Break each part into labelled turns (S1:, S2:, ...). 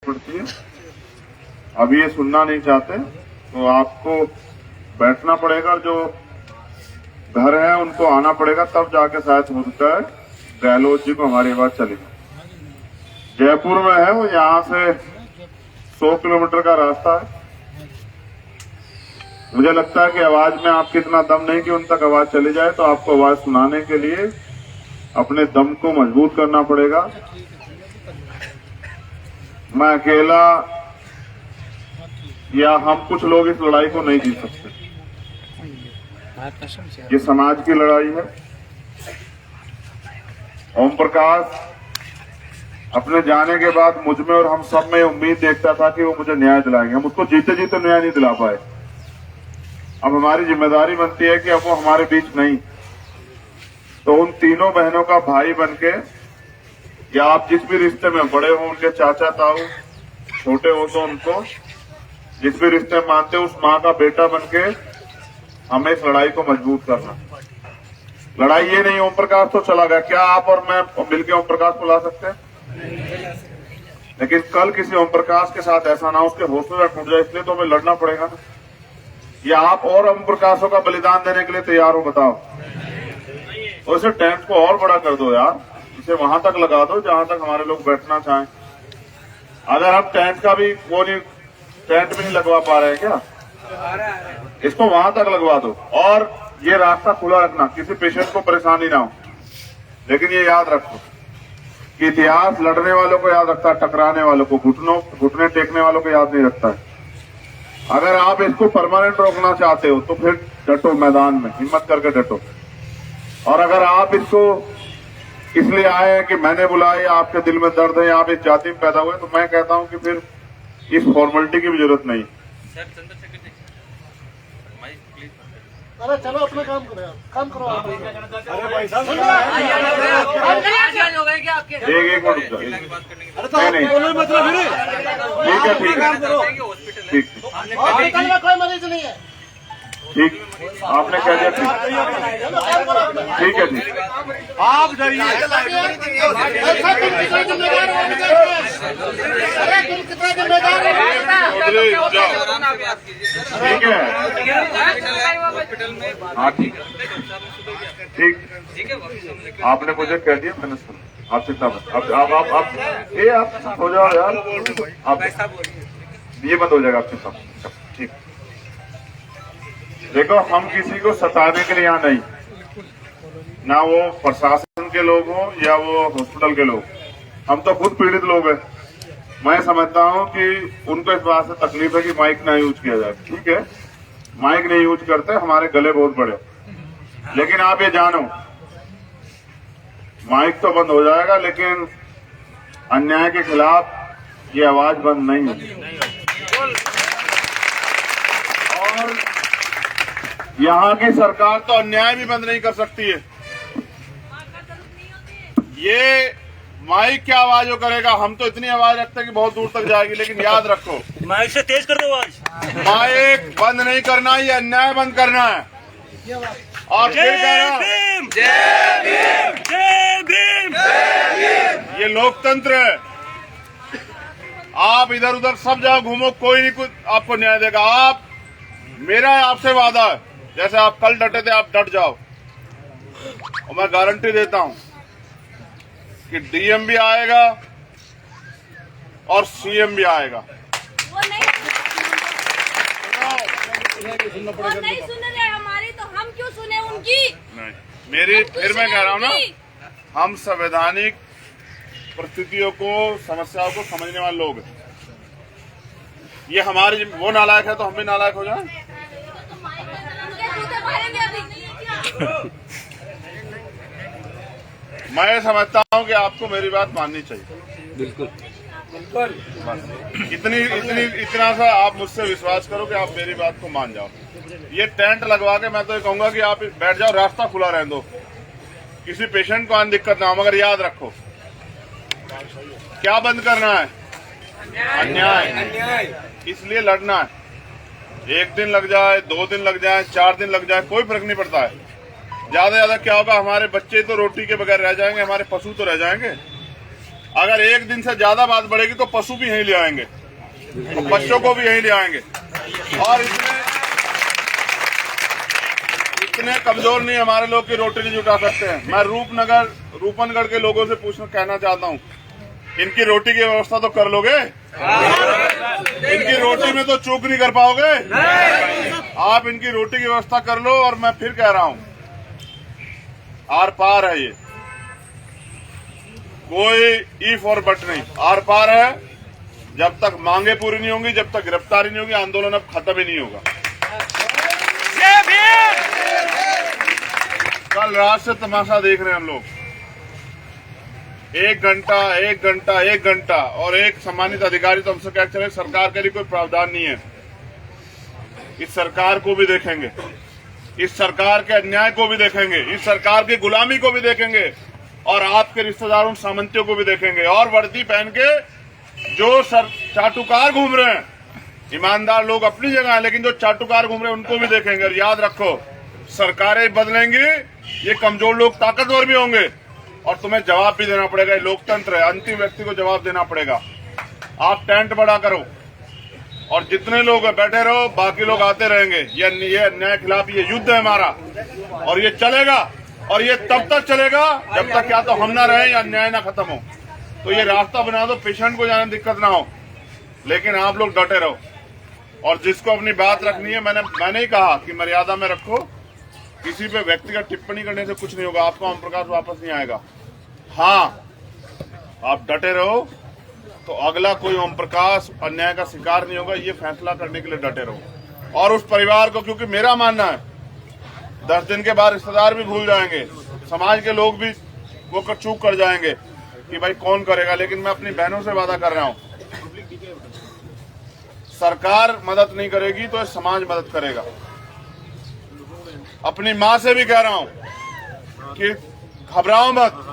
S1: पड़ती है। अब ये सुनना नहीं चाहते तो आपको बैठना पड़ेगा, जो घर है उनको आना पड़ेगा, तब जाके शायद हो सकता है गहलोत जी को हमारी आवाज चलेगी। जयपुर में है वो, यहाँ से 100 किलोमीटर का रास्ता है। मुझे लगता है कि आवाज में आपकी इतना दम नहीं कि उन तक आवाज चली जाए, तो आपको आवाज सुनाने के लिए अपने दम को मजबूत करना पड़ेगा। मैं अकेला या हम कुछ लोग इस लड़ाई को नहीं जीत सकते। ये समाज की लड़ाई है। ओम प्रकाश अपने जाने के बाद मुझ में और हम सब में उम्मीद देखता था कि वो मुझे न्याय दिलाएंगे। हम उसको जीते जीते न्याय नहीं दिला पाए। अब हमारी जिम्मेदारी बनती है कि अब वो हमारे बीच नहीं, तो उन तीनों बहनों का भाई बनके, या आप जिस भी रिश्ते में बड़े हो, उनके चाचा ताऊ, छोटे हो तो उनको जिस भी रिश्ते में मानते हो, उस माँ का बेटा बनके हमें इस लड़ाई को मजबूत करना। लड़ाई ये नहीं ओम प्रकाश तो चला गया, क्या आप और मैं मिलकर ओम प्रकाश को ला सकते हैं? लेकिन कल किसी ओम प्रकाश के साथ ऐसा ना, उसके हौसले टूट जाए, इसलिए तो हमें लड़ना पड़ेगा ना। या आप और ओम प्रकाशों का बलिदान देने के लिए तैयार हो? बताओ। और इसे टेंट को और बड़ा कर दो यार, इसे वहां तक लगा दो जहां तक हमारे लोग बैठना चाहें। अगर हम टेंट का भी वो नहीं, टेंट भी नहीं लगवा पा रहे हैं क्या, इसको वहां तक लगवा दो। और ये रास्ता खुला रखना, किसी पेशेंट को परेशानी ना हो। लेकिन ये याद रखो कि इतिहास लड़ने वालों को याद रखता है, टकराने वालों को, घुटने टेकने वालों को याद नहीं रखता है। अगर आप इसको परमानेंट रोकना चाहते हो तो फिर डटो, मैदान में हिम्मत करके डटो। और अगर आप इसको इसलिए आए हैं कि मैंने बुलाया, आपके दिल में दर्द है, आप इस जाति में पैदा हुए, तो मैं कहता हूं कि फिर इस फॉर्मेलिटी की भी जरूरत नहीं।
S2: अरे चलो अपना काम करो, काम करो आप।
S3: अरे भाई साहब,
S1: एक मिनट रुक जाओ।
S2: अरे तो
S1: नहीं,
S2: बोलो मतलब
S1: ठीक है, ठीक है, ठीक
S2: हॉस्पिटल में कोई मरीज नहीं है।
S1: ठीक, आपने कह दिया। ठीक है, ठीक।
S3: आप डरिए।
S1: ठीक है, हाँ ठीक ठीक। आपने मुझे कह दिया, मैंने सुना। आप चिंता मत, आप हो जाओ यार, आप ये बंद हो जाएगा, आप चिंता मत। ठीक, देखो हम किसी को सताने के लिए यहाँ नहीं, ना वो प्रशासन के लोग हो या वो हॉस्पिटल के लोग, हम तो खुद पीड़ित लोग हैं। मैं समझता हूँ कि उनको इस बात से तकलीफ है कि माइक ना यूज किया जाए। ठीक है, माइक नहीं यूज करते, हमारे गले बहुत बड़े। लेकिन आप ये जानो, माइक तो बंद हो जाएगा, लेकिन अन्याय के खिलाफ ये आवाज बंद नहीं होगी। और यहाँ की सरकार तो अन्याय भी बंद नहीं कर सकती है। ये माइक क्या आवाज वो करेगा, हम तो इतनी आवाज रखते हैं कि बहुत दूर तक जाएगी। लेकिन याद रखो,
S3: माइक से तेज कर दो आवाज।
S1: माइक बंद नहीं करना, ये अन्याय बंद करना है। और फिर कह रहा,
S3: जय भीम, जय भीम, जय भीम।
S1: ये लोकतंत्र है। आप इधर उधर सब जगह घूमो, कोई नहीं कुछ आपको न्याय देगा। आप, मेरा आपसे वादा है, जैसे आप कल डटे थे, आप डट जाओ। और मैं गारंटी देता हूं कि डीएम भी आएगा और सीएम भी आएगा।
S4: वो नहीं सुन रहे हमारी, तो हम क्यों सुने उनकी?
S1: नहीं, मेरी फिर मैं कह रहा हूं ना, हम संवैधानिक परिस्थितियों को, समस्याओं को समझने वाले लोग हैं। ये हमारे, वो नालायक है तो हम भी नालायक हो जाए। मैं समझता हूं कि आपको मेरी बात माननी चाहिए।
S3: बिल्कुल।
S1: इतना सा आप मुझसे विश्वास करो कि आप मेरी बात को मान जाओ। ये टेंट लगवा के मैं तो ये कहूंगा कि आप बैठ जाओ, रास्ता खुला रहने दो, किसी पेशेंट को आने दिक्कत ना हो। मगर याद रखो, क्या बंद करना है? अन्याय। इसलिए लड़ना है। 1 दिन लग जाए, 2 दिन लग जाए, 4 दिन लग जाए, कोई फर्क नहीं पड़ता है। ज्यादा क्या होगा, हमारे बच्चे तो रोटी के बगैर रह जाएंगे, हमारे पशु तो रह जाएंगे। अगर एक दिन से ज्यादा बात बढ़ेगी तो पशु भी यहीं ले आएंगे, तो बच्चों को भी यहीं ले आएंगे। और इतने कमजोर नहीं हमारे लोग की रोटी नहीं जुटा सकते हैं। मैं रूपनगढ़ के लोगों से कहना चाहता हूँ, इनकी रोटी की व्यवस्था तो कर लोगे? इनकी रोटी में तो चूक नहीं कर पाओगे? आप इनकी रोटी की व्यवस्था कर लो। और मैं फिर कह रहा हूँ, आर पार है ये, कोई इफ और बट नहीं, आर पार है। जब तक मांगे पूरी नहीं होंगी, जब तक गिरफ्तारी नहीं होगी, आंदोलन अब खत्म ही नहीं होगा। कल रात से तमाशा देख रहे हैं हम लोग, 1 घंटा और एक सम्मानित अधिकारी तो हमसे कह चले सरकार के लिए कोई प्रावधान नहीं है। इस सरकार को भी देखेंगे, इस सरकार के अन्याय को भी देखेंगे, इस सरकार की गुलामी को भी देखेंगे, और आपके रिश्तेदारों सामंतियों को भी देखेंगे। और वर्दी पहन के जो चाटुकार घूम रहे हैं, ईमानदार लोग अपनी जगह है, लेकिन जो चाटुकार घूम रहे हैं उनको भी देखेंगे। और याद रखो, सरकारें बदलेंगी, ये कमजोर लोग ताकतवर भी होंगे और तुम्हें जवाब भी देना पड़ेगा। ये लोकतंत्र है, अंतिम व्यक्ति को जवाब देना पड़ेगा। आप टेंट बड़ा करो और जितने लोग बैठे रहो, बाकी लोग आते रहेंगे। ये अन्याय खिलाफ ये युद्ध है हमारा, और ये चलेगा। और ये तब तक चलेगा जब तक या तो हम ना रहे या अन्याय ना खत्म हो। तो ये रास्ता बना दो, पेशेंट को जाने दिक्कत ना हो, लेकिन आप लोग डटे रहो। और जिसको अपनी बात रखनी है, मैंने ही कहा कि मर्यादा में रखो, किसी पे व्यक्तिगत टिप्पणी करने से कुछ नहीं होगा, आपको ओम प्रकाश वापस नहीं आएगा। हाँ, आप डटे रहो तो अगला कोई ओम प्रकाश अन्याय का शिकार नहीं होगा, ये फैसला करने के लिए डटे रहो। और उस परिवार को, क्योंकि मेरा मानना है 10 दिन के बाद रिश्तेदार भी भूल जाएंगे, समाज के लोग भी वो चूक कर जाएंगे कि भाई कौन करेगा, लेकिन मैं अपनी बहनों से वादा कर रहा हूं, सरकार मदद नहीं करेगी तो समाज मदद करेगा। अपनी माँ से भी कह रहा हूं कि घबराओ मत,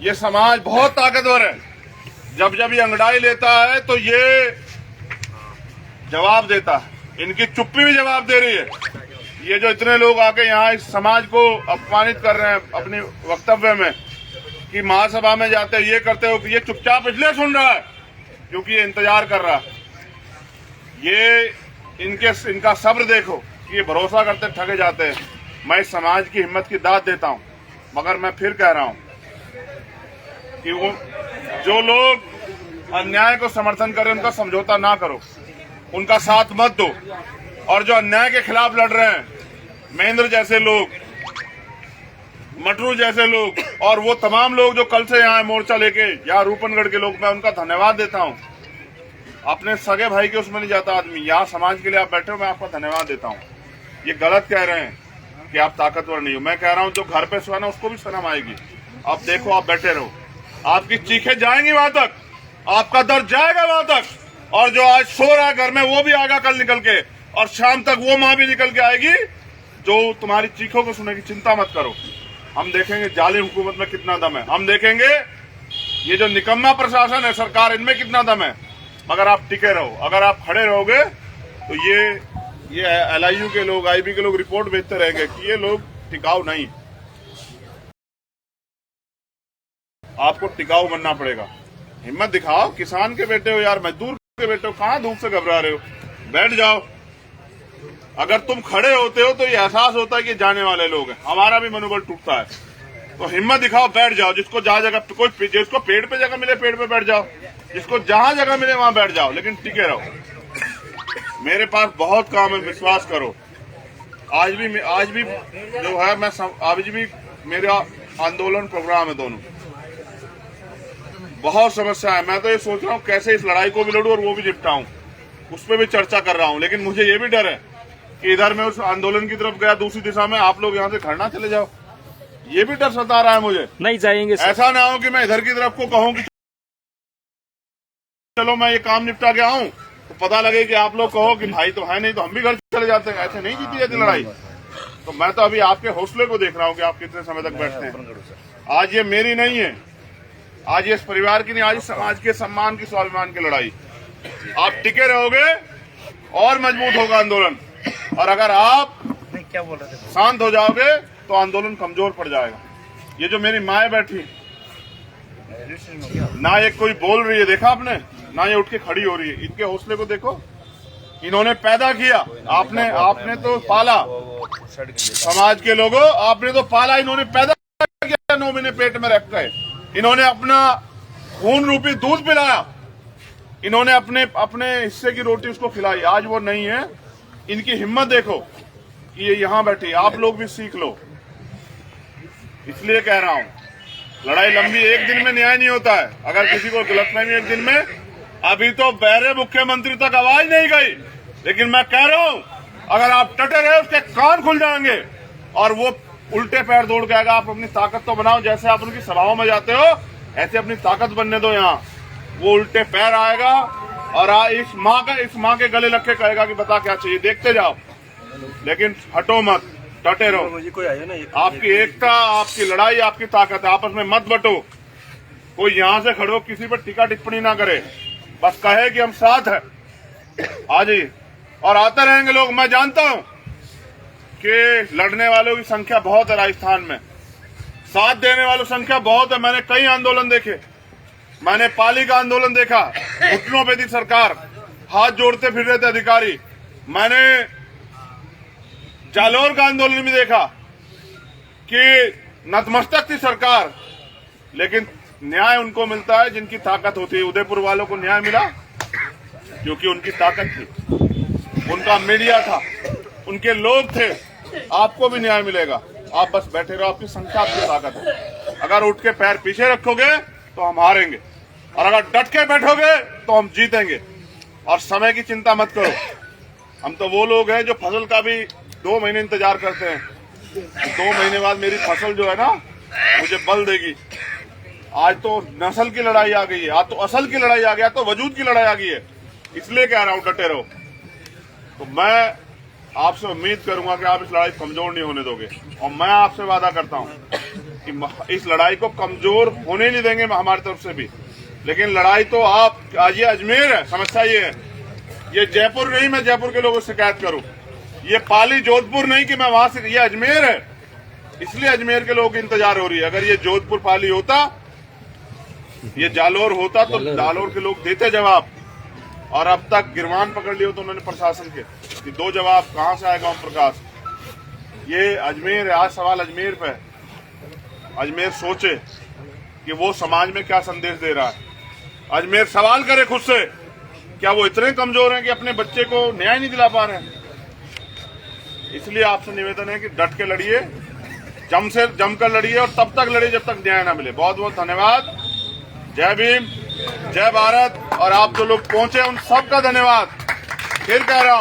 S1: ये समाज बहुत ताकतवर है। जब जब ये अंगड़ाई लेता है तो ये जवाब देता है, इनकी चुप्पी भी जवाब दे रही है। ये जो इतने लोग आके यहाँ इस समाज को अपमानित कर रहे हैं अपने वक्तव्य में कि महासभा में जाते ये करते हो, कि ये चुपचाप इसलिए सुन रहा है क्योंकि ये इंतजार कर रहा है। ये इनका सब्र देखो कि ये भरोसा करते ठगे जाते हैं। मैं इस समाज की हिम्मत की दाद देता हूं, मगर मैं फिर कह रहा हूं कि वो जो लोग अन्याय को समर्थन करें उनका समझौता ना करो, उनका साथ मत दो। और जो अन्याय के खिलाफ लड़ रहे हैं, महेंद्र जैसे लोग, मटरू जैसे लोग, और वो तमाम लोग जो कल से यहाँ मोर्चा लेके, या रूपनगढ़ के लोग, मैं उनका धन्यवाद देता हूँ। अपने सगे भाई के उसमें नहीं जाता आदमी, यहाँ समाज के लिए आप बैठे हो, मैं आपका धन्यवाद देता हूँ। ये गलत कह रहे हैं कि आप ताकतवर नहीं हो, मैं कह रहा हूँ जो घर पे सोया ना उसको भी शर्म आएगी। आप देखो, आप बैठे रहो, आपकी चीखें जाएंगी वहां तक, आपका दर्द जाएगा वहां तक, और जो आज सो रहा है घर में वो भी आएगा कल निकल के, और शाम तक वो माँ भी निकल के आएगी जो तुम्हारी चीखों को सुनेगी। चिंता मत करो, हम देखेंगे जालिम हुकूमत में कितना दम है, हम देखेंगे ये जो निकम्मा प्रशासन है सरकार, इनमें कितना दम है। मगर आप टिके रहो, अगर आप खड़े रहोगे तो ये LIU के लोग, IB के लोग रिपोर्ट भेजते रहेंगे कि ये लोग टिकाऊ नहीं। आपको टिकाऊ बनना पड़ेगा, हिम्मत दिखाओ, किसान के बेटे हो यार, मजदूर के बेटे हो, कहां धूप से घबरा रहे हो, बैठ जाओ। अगर तुम खड़े होते हो तो ये एहसास होता है कि जाने वाले लोग हैं, हमारा भी मनोबल टूटता है। तो हिम्मत दिखाओ, बैठ जाओ। जिसको जहां जगह कोई, जिसको पेड़ पे जगह मिले पेड़ पे बैठ जाओ, जिसको जहां जगह मिले वहां बैठ जाओ, लेकिन टिके रहो। मेरे पास बहुत काम है, विश्वास करो। आज भी जो है, मैं आज भी मेरा आंदोलन प्रोग्राम है, दोनों बहुत समस्या है। मैं तो ये सोच रहा हूँ कैसे इस लड़ाई को भी लड़ूं और वो भी निपटाऊं, उस पर भी चर्चा कर रहा हूँ। लेकिन मुझे ये भी डर है कि इधर मैं उस आंदोलन की तरफ गया, दूसरी दिशा में आप लोग यहाँ से खड़ना चले जाओ, ये भी डर सता रहा है मुझे।
S3: नहीं जाएंगे सर।
S1: ऐसा ना हो कि मैं इधर की तरफ को कहूँ कि चलो मैं ये काम निपटा के आऊं, तो पता लगे कि आप लोग कहो कि भाई तो है नहीं, तो हम भी घर चले जाते हैं। ऐसे नहीं जीती जाती लड़ाई। तो मैं तो अभी आपके हौसले को देख रहा हूँ कि आप कितने समय तक बैठते हैं। आज ये मेरी नहीं है, आज ये इस परिवार की नहीं, आज समाज के सम्मान की, स्वाभिमान की लड़ाई। आप टिके रहोगे और मजबूत होगा आंदोलन, और अगर आप शांत हो जाओगे तो आंदोलन कमजोर पड़ जाएगा। ये जो मेरी माए बैठी, ना ये कोई बोल रही है, देखा आपने, ना ये उठ के खड़ी हो रही है। इनके हौसले को देखो, इन्होंने पैदा किया, आपने तो पाला, समाज के लोगों आपने तो पाला, इन्होंने पैदा किया 9 महीने पेट में रख गए, इन्होंने अपना खून रूपी दूध पिलाया, इन्होंने अपने हिस्से की रोटी उसको खिलाई। आज वो नहीं है। इनकी हिम्मत देखो कि ये यहाँ बैठी, आप लोग भी सीख लो। इसलिए कह रहा हूं, लड़ाई लंबी, एक दिन में न्याय नहीं होता है। अगर किसी को गलतफहमी एक दिन में, अभी तो बहरे मुख्यमंत्री तक आवाज नहीं गई, लेकिन मैं कह रहा हूं अगर आप टटे रहे उसके कान खुल जाएंगे और वो उल्टे पैर दौड़ के आएगा। आप अपनी ताकत तो बनाओ, जैसे आप उनकी सभाओं में जाते हो ऐसे अपनी ताकत बनने दो। यहाँ वो उल्टे पैर आएगा और इस माँ के गले लग के कहेगा कि बता क्या चाहिए, देखते जाओ, लेकिन हटो मत, डटे रहो। आपकी एकता, आपकी लड़ाई, आपकी ताकत है, आपस में मत बटो। कोई यहाँ से खड़ो किसी पर टीका टिप्पणी ना करे, बस कहे कि हम साथ हैं, आ जाइए। और आते रहेंगे लोग। मैं जानता हूं कि लड़ने वालों की संख्या बहुत है राजस्थान में, साथ देने वालों की संख्या बहुत है। मैंने कई आंदोलन देखे, मैंने पाली का आंदोलन देखा, घुटनों पे थी सरकार, हाथ जोड़ते फिर रहे थे अधिकारी। मैंने जालोर का आंदोलन भी देखा कि नतमस्तक थी सरकार, लेकिन न्याय उनको मिलता है जिनकी ताकत होती है। उदयपुर वालों को न्याय मिला क्योंकि उनकी ताकत थी, उनका मीडिया था, उनके लोग थे। आपको भी न्याय मिलेगा, आप बस बैठे रहो, आपकी संख्या, आपकी ताकत है। अगर उठ के पैर पीछे रखोगे तो हम हारेंगे, और अगर डट के बैठोगे तो हम जीतेंगे। और समय की चिंता मत करो, हम तो वो लोग हैं जो फसल का भी 2 महीने इंतजार करते हैं। 2 महीने बाद मेरी फसल जो है ना मुझे बल देगी। आज तो नस्ल की लड़ाई आ गई है, आज तो असल की लड़ाई आ गई, तो वजूद की लड़ाई आ गई है। इसलिए कह रहा हूं डटे रहो। तो मैं आपसे उम्मीद करूंगा कि आप इस लड़ाई कमजोर नहीं होने दोगे, और मैं आपसे वादा करता हूं कि इस लड़ाई को कमजोर होने नहीं देंगे हमारी तरफ से भी। लेकिन लड़ाई तो आप, आज ये अजमेर है, समस्या ये है, ये जयपुर नहीं मैं जयपुर के लोगों से शिकायत करूं, ये पाली जोधपुर नहीं कि मैं वहां से, ये अजमेर है। इसलिए अजमेर के लोगों की इंतजार हो रही है। अगर ये जोधपुर पाली होता, ये जालोर होता, तो जालोर के लोग देते जवाब। और अब तक गिरवान पकड़ लिए तो उन्होंने प्रशासन के, कि 2 जवाब कहां से आएगा ओम प्रकाश। ये अजमेर है, आज सवाल अजमेर पे है। अजमेर सोचे कि वो समाज में क्या संदेश दे रहा है। अजमेर सवाल करे खुद से, क्या वो इतने कमजोर हैं कि अपने बच्चे को न्याय नहीं दिला पा रहे हैं। इसलिए आपसे निवेदन है कि डट के लड़िए, जमकर लड़िए, और तब तक लड़िए जब तक न्याय ना मिले। बहुत बहुत धन्यवाद। जय भीम, जय भारत। और आप जो लोग पहुंचे उन सबका धन्यवाद। फिर कह रहा हूं,